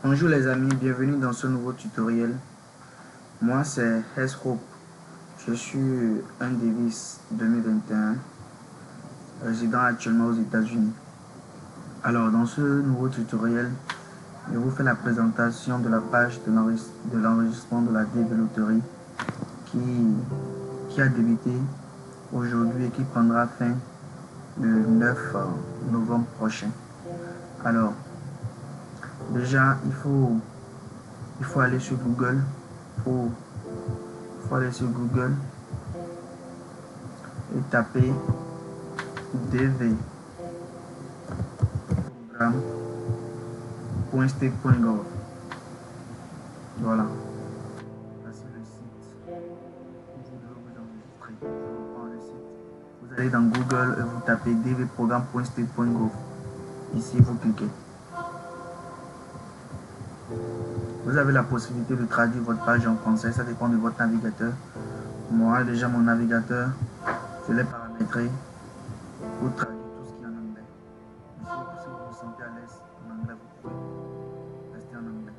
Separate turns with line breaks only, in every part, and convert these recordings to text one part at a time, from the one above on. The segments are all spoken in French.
Bonjour les amis, bienvenue dans ce nouveau tutoriel. Moi c'est Heshope. Je suis un Davis 2021, résident actuellement aux États-Unis. Alors dans ce nouveau tutoriel, je vous fais la présentation de la page de l'enregistrement de la DV qui a débuté aujourd'hui et qui prendra fin le 9 novembre prochain. Alors déjà il faut aller sur Google et taper dv programme.state.gov. Voilà. Voici le site où vous devez vous enregistrer. Je reprends le site. Vous allez dans Google et vous tapez dvprogramme.state.gov. Ici, vous cliquez. Vous avez la possibilité de traduire votre page en français, ça dépend de votre navigateur. Moi, déjà mon navigateur, je l'ai paramétré pour traduire tout ce qui est en anglais. Mais si vous vous sentez à l'aise en anglais, vous pouvez rester en anglais.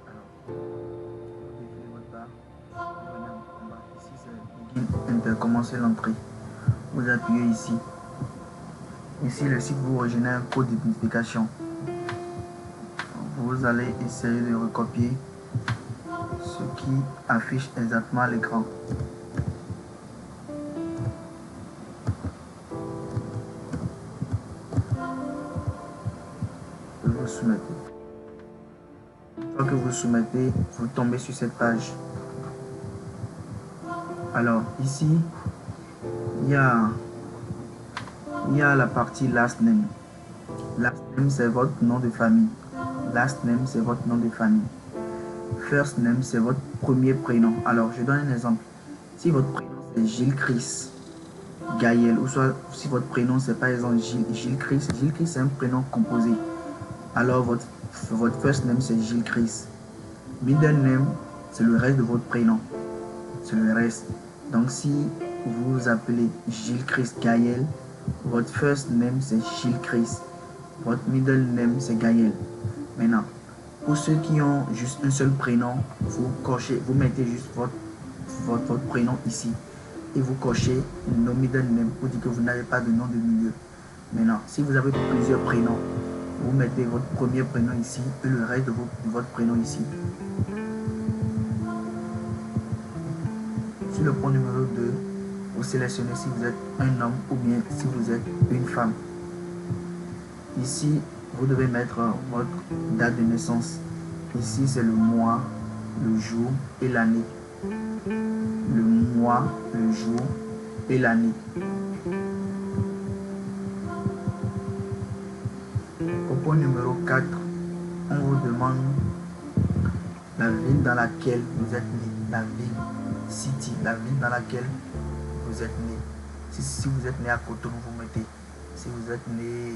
Alors, vous défilez votre barre, vous venez en bas. Ici, c'est Begin Enter, commencer l'entrée. Vous appuyez ici. Ici, le site vous régénère un code d'identification. Vous allez essayer de recopier ce qui affiche exactement à l'écran. Vous soumettez. Une fois que vous soumettez, vous tombez sur cette page. Alors ici, il y a la partie last name. Last name, c'est votre nom de famille. Last name, c'est votre nom de famille. First name, c'est votre premier prénom. Alors, je donne un exemple. Si votre prénom, c'est Gilles Chris Gaël, ou soit si votre prénom, c'est par exemple Gilles Chris. Gilles Chris, c'est un prénom composé. Alors, votre first name, c'est Gilles Chris. Middle name, c'est le reste de votre prénom. C'est le reste. Donc, si vous vous appelez Gilles Chris Gaël, votre first name, c'est Gilles Chris. Votre middle name, c'est Gaël. Maintenant, pour ceux qui ont juste un seul prénom, vous mettez juste votre prénom ici et vous cochez no middle name pour dire que vous n'avez pas de nom de milieu. Maintenant, si vous avez plusieurs prénoms, vous mettez votre premier prénom ici et le reste de votre prénom ici. Sur le point numéro 2, vous sélectionnez si vous êtes un homme ou bien si vous êtes une femme. Ici, vous devez mettre votre date de naissance. Ici, c'est le mois, le jour et l'année. Le mois, le jour et l'année. Au point numéro 4, on vous demande la ville dans laquelle vous êtes né. La ville, city, la ville dans laquelle vous êtes né. Si vous êtes né à Cotonou, vous mettez. Si vous êtes né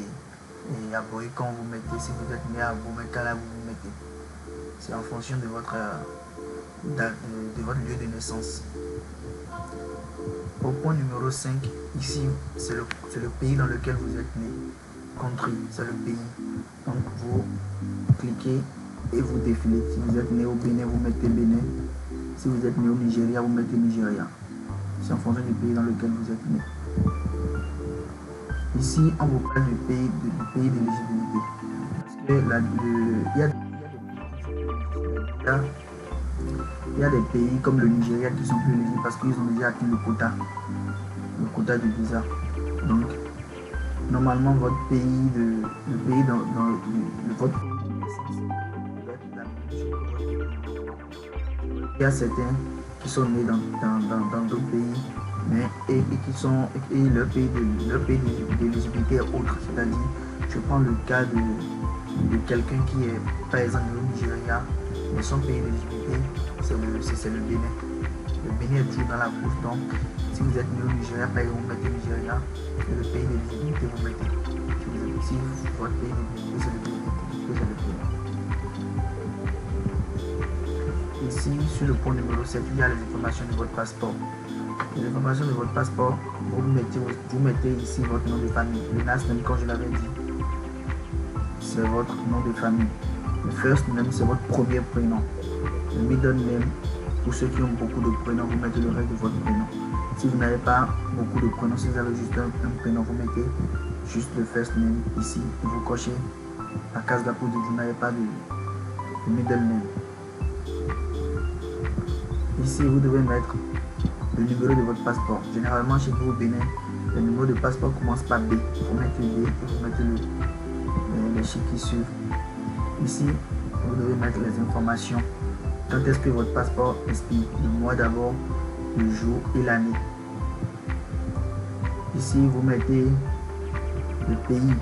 à Boycon, vous mettez. Si vous êtes né à Boumekala, vous mettez. C'est en fonction de votre lieu de naissance. Au point numéro 5, ici, c'est le pays dans lequel vous êtes né. Country, c'est le pays. Donc, vous cliquez et vous défilez. Si vous êtes né au Bénin, vous mettez Bénin. Si vous êtes né au Nigeria, vous mettez Nigeria. C'est en fonction du pays dans lequel vous êtes né. Ici, on vous parle du pays d'éligibilité. Parce que il y a des pays comme le Nigeria qui sont plus éligibles parce qu'ils ont déjà atteint le quota du visa. Donc, normalement, votre pays de votre pays de naissance doit être la même chose. Il y a certains qui sont nés dans d'autres pays, mais leur pays d'éligibilité est autre. C'est-à-dire, je prends le cas de quelqu'un qui est par exemple au Nigeria, mais son pays d'éligibilité c'est le Bénin. Le Bénin est toujours dans la course, donc si vous êtes né au Nigeria, par exemple, vous mettez Nigeria, et le pays d'éligibilité vous mettez. Si votre pays d'éligibilité c'est le pays d'éligibilité, c'est le pays. Ici, sur le point numéro 7, il y a les informations de votre passeport. Les informations de votre passeport, vous mettez ici votre nom de famille, le last name comme je l'avais dit. Si c'est votre nom de famille. Le first name, c'est votre premier prénom. Le middle name, pour ceux qui ont beaucoup de prénoms, vous mettez le reste de votre prénom. Si vous n'avez pas beaucoup de prénoms, si vous avez juste un prénom, vous mettez juste le first name ici et vous cochez la case là pour dire que vous n'avez pas de middle name. Ici, vous devez mettre le numéro de votre passeport. Généralement, chez vous au Bénin, le numéro de passeport commence par B. Vous mettez B et vous mettez les chiffres qui suivent. Ici, vous devez mettre les informations. Quand est-ce que votre passeport expire? Le mois d'abord, le jour et l'année. Ici, vous mettez le pays.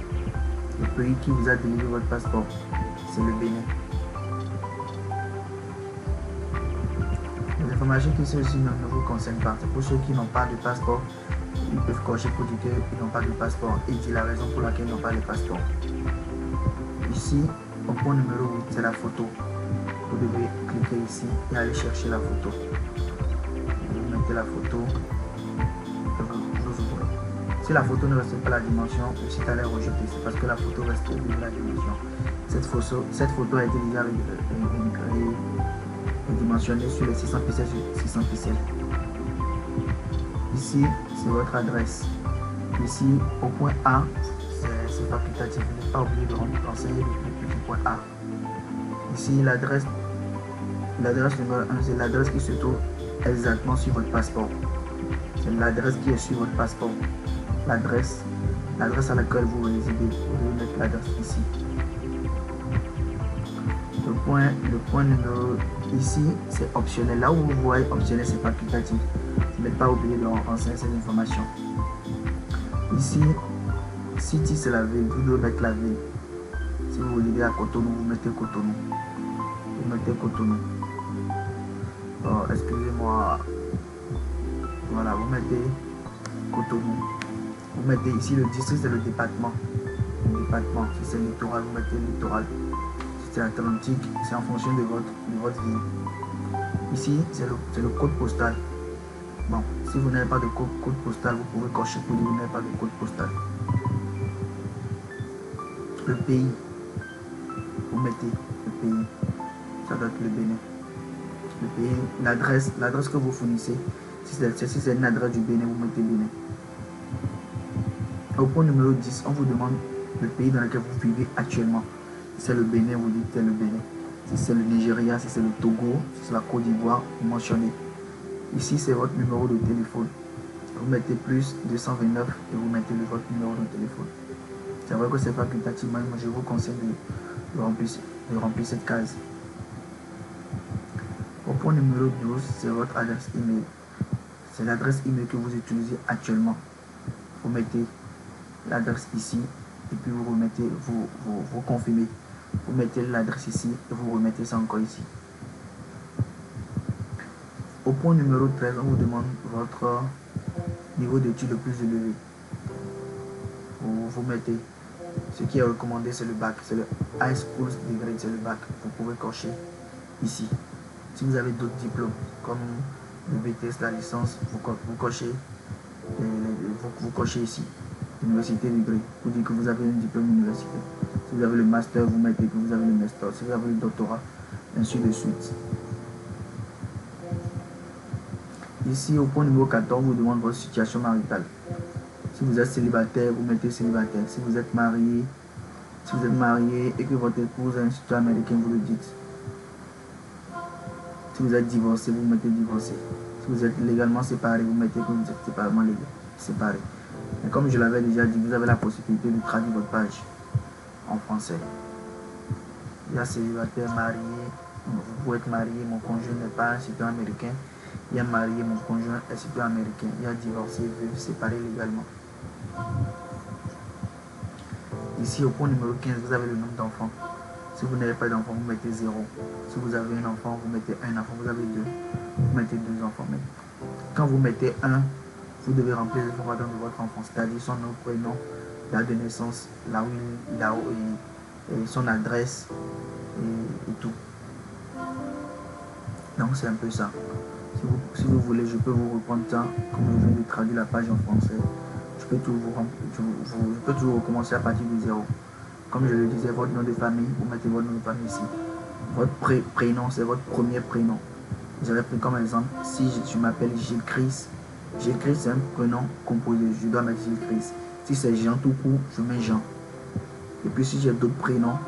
Le pays qui vous a délivré votre passeport, c'est le Bénin. Les informations qui sont ici ne vous concernent pas. C'est pour ceux qui n'ont pas de passeport. Ils peuvent cocher pour dire qu'ils n'ont pas de passeport et dire la raison pour laquelle ils n'ont pas de passeport. Ici, au point numéro 8, c'est la photo. Vous devez cliquer ici et aller chercher la photo. Vous mettez la photo et vous ouvrez. Si la photo ne respecte pas la dimension, le site allait rejeter. C'est parce que la photo respecte la dimension. Cette photo a été déjà dimensionnée sur les 600 pixels sur 600 pixels. Ici, c'est votre adresse. Ici, au point A, c'est facultatif. Vous n'êtes pas obligé de renseigner le petit point A. Ici, l'adresse numéro 1, c'est l'adresse qui se trouve exactement sur votre passeport. C'est l'adresse qui est sur votre passeport. L'adresse à laquelle vous résidez. Vous devez mettre l'adresse ici. Le point numéro ici, c'est optionnel. Là où vous voyez optionnel, c'est facultatif. Vous n'êtes pas obligé de renseigner cette information. Ici, city, c'est la ville. Vous devez mettre la ville. Si vous résidez à Cotonou, vous mettez Cotonou. Vous mettez Cotonou. Oh, excusez-moi. Voilà, vous mettez Cotonou. Vous mettez ici le district, c'est le département. Le département, si c'est littoral, vous mettez littoral. Si c'est Atlantique, c'est en fonction de votre ville. Ici, c'est le code postal. Bon, si vous n'avez pas de code postal, vous pouvez cocher pour dire que vous n'avez pas de code postal. Le pays, vous mettez le pays, ça doit être le Bénin. Le pays, l'adresse que vous fournissez, si c'est une adresse du Bénin, vous mettez Bénin. Au point numéro 10, on vous demande le pays dans lequel vous vivez actuellement. Si c'est le Bénin, vous dites que c'est le Bénin. Si c'est le Nigeria, si c'est le Togo, si c'est la Côte d'Ivoire, vous mentionnez. Ici, c'est votre numéro de téléphone. Vous mettez plus 229 et vous mettez votre numéro de téléphone. C'est vrai que c'est facultatif, mais je vous conseille de remplir cette case. Au point numéro 12, c'est votre adresse email. C'est l'adresse email que vous utilisez actuellement. Vous mettez l'adresse ici et puis vous remettez, vous confirmez. Vous mettez l'adresse ici et vous remettez ça encore ici. Au point numéro 13, on vous demande votre niveau d'études le plus élevé. Vous mettez ce qui est recommandé, c'est le bac, c'est le high school degree, c'est le bac. Vous pouvez cocher ici. Si vous avez d'autres diplômes comme le BTS, la licence, vous cochez ici. Université degré, vous dites que vous avez un diplôme universitaire. Si vous avez le master, vous mettez que vous avez le master. Si vous avez le doctorat, ainsi de suite. Ici, au point numéro 14, on vous demande votre situation maritale. Si vous êtes célibataire, vous mettez célibataire. Si vous êtes marié et que votre épouse a un citoyen américain, vous le dites. Si vous êtes divorcé, vous mettez divorcé. Si vous êtes légalement séparé, vous mettez que vous êtes séparément séparé. Mais comme je l'avais déjà dit, vous avez la possibilité de traduire votre page en français. Il y a célibataire, marié. Vous pouvez être marié, mon conjoint n'est pas un citoyen américain. Il y a marié, mon conjoint est citoyen américain. Il y a divorcé, veuve, séparé légalement. Ici, au point numéro 15, vous avez le nombre d'enfants. Si vous n'avez pas d'enfant, vous mettez 0. Si vous avez un enfant, vous mettez un enfant. Vous avez 2, vous mettez 2 enfants. Mais quand vous mettez 1, vous devez remplir les informations de votre enfant, c'est-à-dire son nom, prénom, date de naissance, là où son adresse et tout. Donc c'est un peu ça. Si vous voulez, je peux vous reprendre ça, comme je viens de traduire la page en français. Je peux toujours recommencer à partir de 0. Comme je le disais, votre nom de famille, vous mettez votre nom de famille ici. Votre prénom, c'est votre premier prénom. J'avais pris comme exemple, si je m'appelle Gilles Chris, Gilles Chris c'est un prénom composé, je dois mettre Gilles Chris. Si c'est Jean tout court, je mets Jean. Et puis si j'ai d'autres prénoms,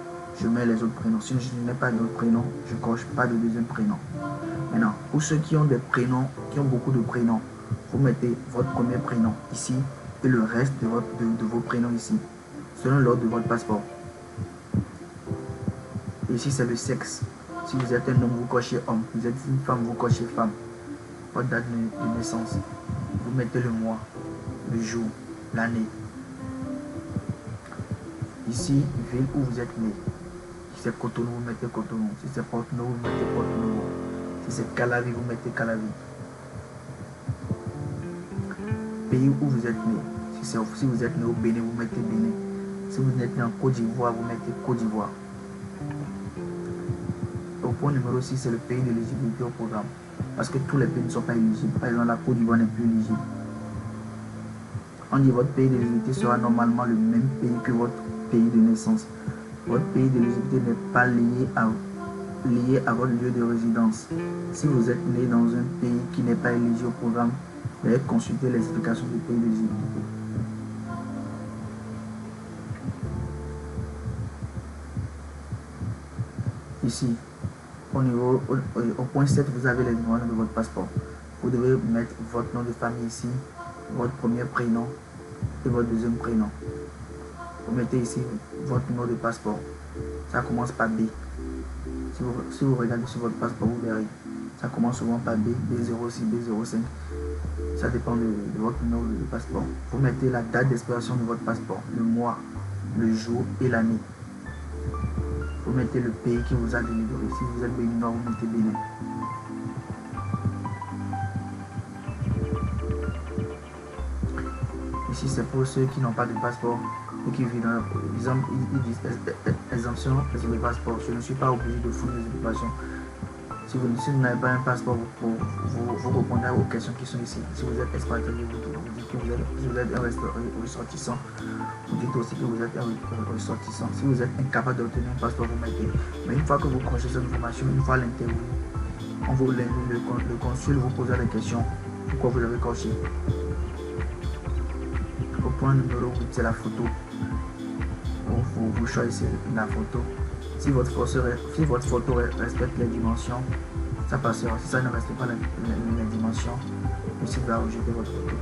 je mets les autres prénoms. Si je n'ai pas d'autres prénoms, je ne coche pas de deuxième prénom. Maintenant, pour ceux qui ont des prénoms, qui ont beaucoup de prénoms, vous mettez votre premier prénom ici et le reste de vos prénoms ici, selon l'ordre de votre passeport. Et ici, c'est le sexe. Si vous êtes un homme, vous cochez homme. Vous êtes une femme, vous cochez femme. Votre date de naissance. Vous mettez le mois, le jour, l'année. Ici, ville où vous êtes né. Si c'est Cotonou, vous mettez Cotonou. Si c'est Porto-Novo, vous mettez Porto-Novo. Si c'est Calavi, vous mettez Calavi. Pays où vous êtes né. Si vous êtes né au Bénin, vous mettez Bénin. Si vous êtes né en Côte d'Ivoire, vous mettez Côte d'Ivoire. Au point numéro 6, c'est le pays de l'éligibilité au programme. Parce que tous les pays ne sont pas éligibles. Par exemple, la Côte d'Ivoire n'est plus éligible. On dit votre pays d'éligibilité sera normalement le même pays que votre pays de naissance. Votre pays d'éligibilité n'est pas lié à votre lieu de résidence. Si vous êtes né dans un pays qui n'est pas éligible au programme, vous allez consulter les explications du pays d'éligibilité. Ici, au point 7, vous avez les numéros de votre passeport. Vous devez mettre votre nom de famille ici, votre premier prénom et votre deuxième prénom. Vous mettez ici votre numéro de passeport. Ça commence par B. Si vous regardez sur votre passeport, vous verrez. Ça commence souvent par B, B06, B05. Ça dépend de votre numéro de passeport. Vous mettez la date d'expiration de votre passeport, le mois, le jour et l'année. Vous mettez le pays qui vous a délivré. Si vous êtes béninois, vous mettez Bénin. Ici, c'est pour ceux qui n'ont pas de passeport et qui vivent dans ils disent exemption sur le passeport. Je ne suis pas obligé de fournir des informations. Si vous n'avez pas un passeport, vous répondez aux questions qui sont ici. Si vous êtes expatrié, vous dites que vous êtes un ressortissant. Vous dites aussi que vous êtes un ressortissant. Si vous êtes incapable d'obtenir un passeport, vous mettez. Mais une fois que vous cochez cette information, une fois à l'interview, le consul vous posera des questions. Pourquoi vous avez coché? Au point numéro 8, c'est la photo. Vous choisissez la photo. Si votre photo respecte les dimensions, ça passera. Si ça ne respecte pas les dimensions, le site va rejeter votre photo.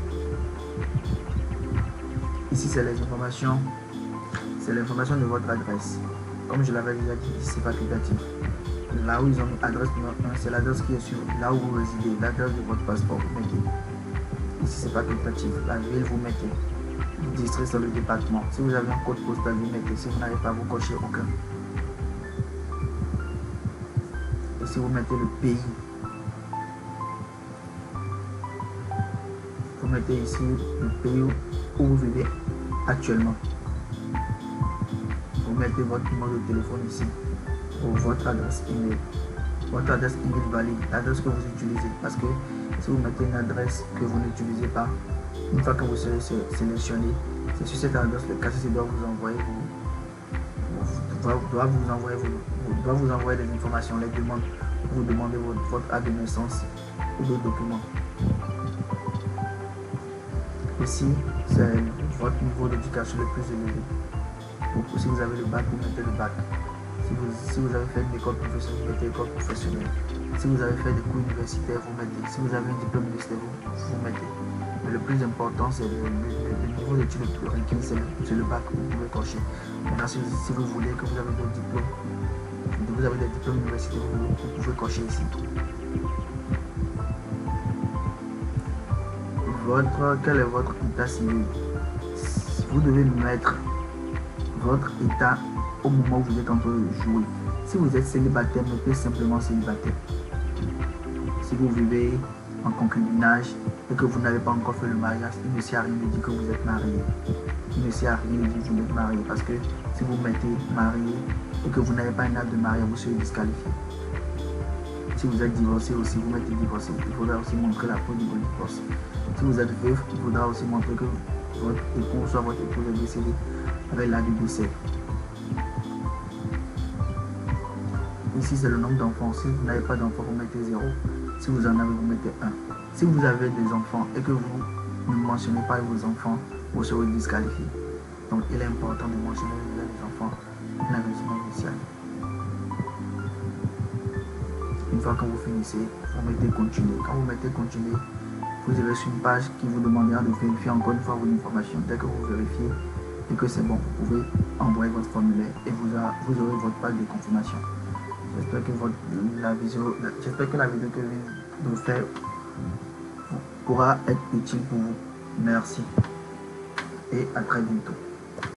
Ici, c'est les informations. C'est l'information de votre adresse. Comme je l'avais déjà dit, c'est facultatif. Là où ils ont mis adresse numéro 1, c'est l'adresse qui est sur là où vous résidez, l'adresse de votre passeport, vous mettez. Ici, c'est facultatif. La ville, vous mettez. Le district, c'est le département. Si vous avez un code postal, vous mettez. Si vous n'avez pas, vous cochez aucun. Et si vous mettez le pays, vous mettez ici le pays où vous vivez actuellement. Vous mettez votre numéro de téléphone ici ou votre adresse email. Votre adresse email valide, l'adresse que vous utilisez. Parce que si vous mettez une adresse que vous n'utilisez pas, une fois que vous serez sélectionné, c'est sur cette adresse que le cashier doit vous envoyer doit vous envoyer des informations, les demandes. Vous demandez votre acte de naissance ou d'autres documents. Ici, c'est votre niveau d'éducation le plus élevé. Donc, si vous avez le bac, vous mettez le bac. Si vous avez fait une école professionnelle, vous mettez école professionnelle. Si vous avez fait des cours universitaires, vous mettez. Si vous avez un diplôme universitaire, vous mettez. Mais le plus important, c'est le niveau d'études le plus requis, c'est le bac que vous pouvez cocher. Maintenant, si vous voulez que vous avez d'autres diplômes, vous avez des diplômes universitaires, vous pouvez cocher ici. Quel est votre état civil? Vous devez mettre votre état au moment où vous êtes en train de jouer. Si vous êtes célibataire, mettez simplement célibataire. Si vous vivez en concubinage et que vous n'avez pas encore fait le mariage, il ne sert à rien de dire que vous êtes marié. Il ne sert à rien de dire que vous êtes marié parce que si vous mettez marié et que vous n'avez pas un acte de mariage, vous serez disqualifié. Si vous êtes divorcé aussi, vous mettez divorcé. Il faudra aussi montrer la preuve de votre divorce. Si vous êtes veuf, il faudra aussi montrer que votre époux, soit votre épouse est décédé avec l'acte de décès. Ici, c'est le nombre d'enfants. Si vous n'avez pas d'enfants, vous mettez 0. Si vous en avez, vous mettez 1. Si vous avez des enfants et que vous ne mentionnez pas vos enfants, vous serez disqualifié. Donc, il est important de mentionner les enfants dans l'investissement initial. Une fois que vous finissez, vous mettez continuer. Quand vous mettez continuer, vous avez sur une page qui vous demandera de vérifier encore une fois vos informations. Dès que vous vérifiez et que c'est bon, vous pouvez envoyer votre formulaire et vous aurez votre page de confirmation. J'espère que la vidéo que je viens de faire pourra être utile pour vous. Merci et à très bientôt.